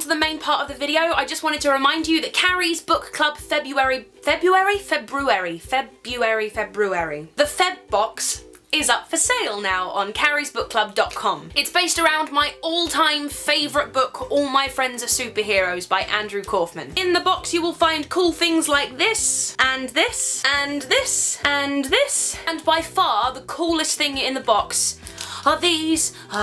the main part of the video, I just wanted to remind you that Carrie's book club February. The Feb box is up for sale now on carriesbookclub.com. It's based around my all-time favourite book, All My Friends Are Superheroes by Andrew Kaufman. In the box you will find cool things like this, and this, and this, and this, and by far the coolest thing in the box are these. They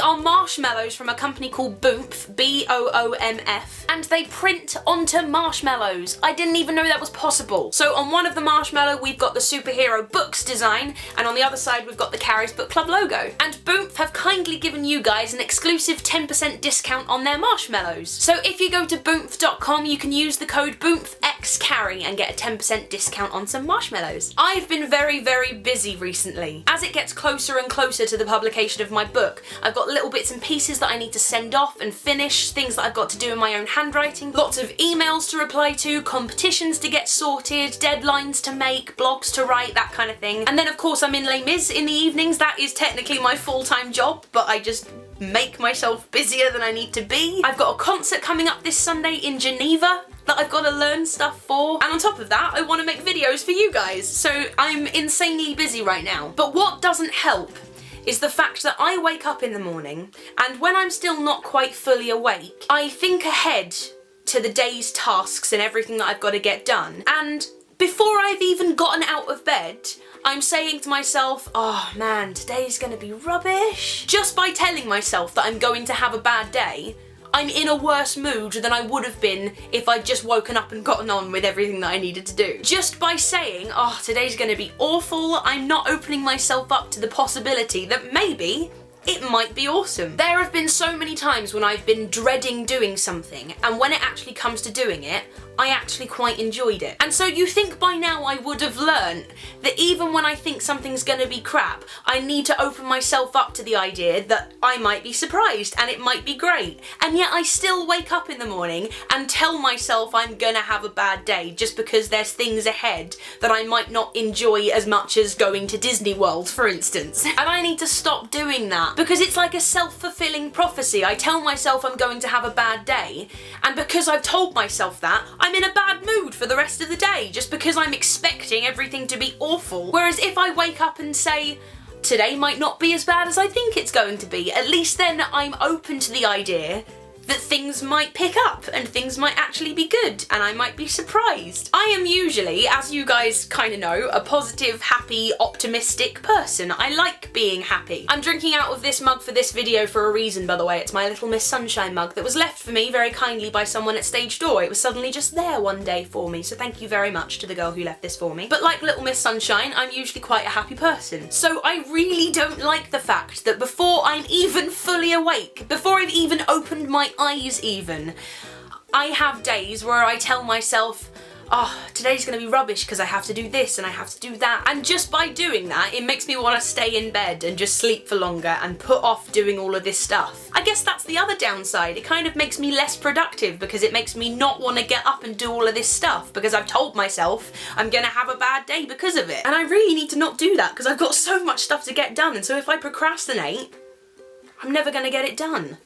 are marshmallows from a company called Boomf, B-O-O-M-F, and they print onto marshmallows. I didn't even know that was possible. So on one of the marshmallow we've got the superhero books design, and on the other side we've got the Carrie's Book Club logo. And Boomf have kindly given you guys an exclusive 10% discount on their marshmallows. So if you go to boomf.com you can use the code BoomfXCarrie and get a 10% discount on some marshmallows. I've been very, very busy recently. As it gets closer and closer to the publication of my book, I've got little bits and pieces that I need to send off and finish, things that I've got to do in my own handwriting, lots of emails to reply to, competitions to get sorted, deadlines to make, blogs to write, that kind of thing. And then of course I'm in Les Mis in the evenings. That is technically my full-time job, but I just make myself busier than I need to be. I've got a concert coming up this Sunday in Geneva that I've got to learn stuff for, and on top of that I want to make videos for you guys, so I'm insanely busy right now. But what doesn't help is the fact that I wake up in the morning, and when I'm still not quite fully awake, I think ahead to the day's tasks and everything that I've got to get done, and before I've even gotten out of bed, I'm saying to myself, oh man, today's gonna be rubbish. Just by telling myself that I'm going to have a bad day, I'm in a worse mood than I would have been if I'd just woken up and gotten on with everything that I needed to do. Just by saying, oh, today's gonna be awful, I'm not opening myself up to the possibility that maybe it might be awesome. There have been so many times when I've been dreading doing something, and when it actually comes to doing it, I actually quite enjoyed it. And so you think by now I would have learned that even when I think something's gonna be crap, I need to open myself up to the idea that I might be surprised and it might be great. And yet I still wake up in the morning and tell myself I'm gonna have a bad day just because there's things ahead that I might not enjoy as much as going to Disney World, for instance. And I need to stop doing that because it's like a self-fulfilling prophecy. I tell myself I'm going to have a bad day, and because I've told myself that, I'm in a bad mood for the rest of the day just because I'm expecting everything to be awful. Whereas if I wake up and say, today might not be as bad as I think it's going to be, at least then I'm open to the idea that things might pick up and things might actually be good and I might be surprised. I am usually, as you guys kind of know, a positive, happy, optimistic person. I like being happy. I'm drinking out of this mug for this video for a reason, by the way. It's my Little Miss Sunshine mug that was left for me very kindly by someone at stage door. It was suddenly just there one day for me, so thank you very much to the girl who left this for me. But like Little Miss Sunshine, I'm usually quite a happy person. So I really don't like the fact that before I'm even fully awake, before I've even opened my eyes even, I have days where I tell myself, oh, today's gonna be rubbish because I have to do this and I have to do that. And just by doing that, it makes me want to stay in bed and just sleep for longer and put off doing all of this stuff. I guess that's the other downside. It kind of makes me less productive because it makes me not want to get up and do all of this stuff because I've told myself I'm gonna have a bad day because of it. And I really need to not do that because I've got so much stuff to get done, and so if I procrastinate, I'm never gonna get it done.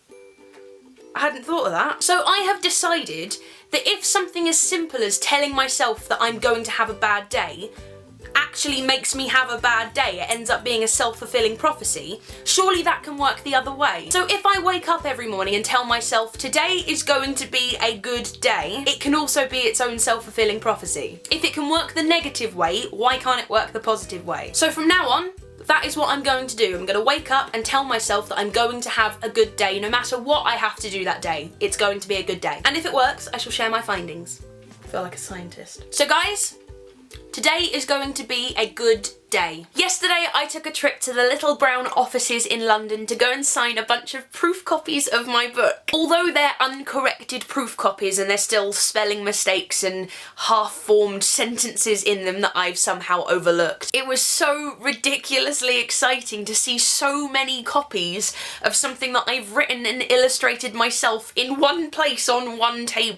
I hadn't thought of that. So I have decided that if something as simple as telling myself that I'm going to have a bad day actually makes me have a bad day, it ends up being a self-fulfilling prophecy, surely that can work the other way. So if I wake up every morning and tell myself today is going to be a good day, it can also be its own self-fulfilling prophecy. If it can work the negative way, why can't it work the positive way? So from now on, that is what I'm going to do. I'm going to wake up and tell myself that I'm going to have a good day no matter what I have to do that day. It's going to be a good day. And if it works, I shall share my findings. I feel like a scientist. So guys, today is going to be a good day. Yesterday I took a trip to the Little Brown offices in London to go and sign a bunch of proof copies of my book. Although they're uncorrected proof copies and there's still spelling mistakes and half-formed sentences in them that I've somehow overlooked, it was so ridiculously exciting to see so many copies of something that I've written and illustrated myself in one place on one table.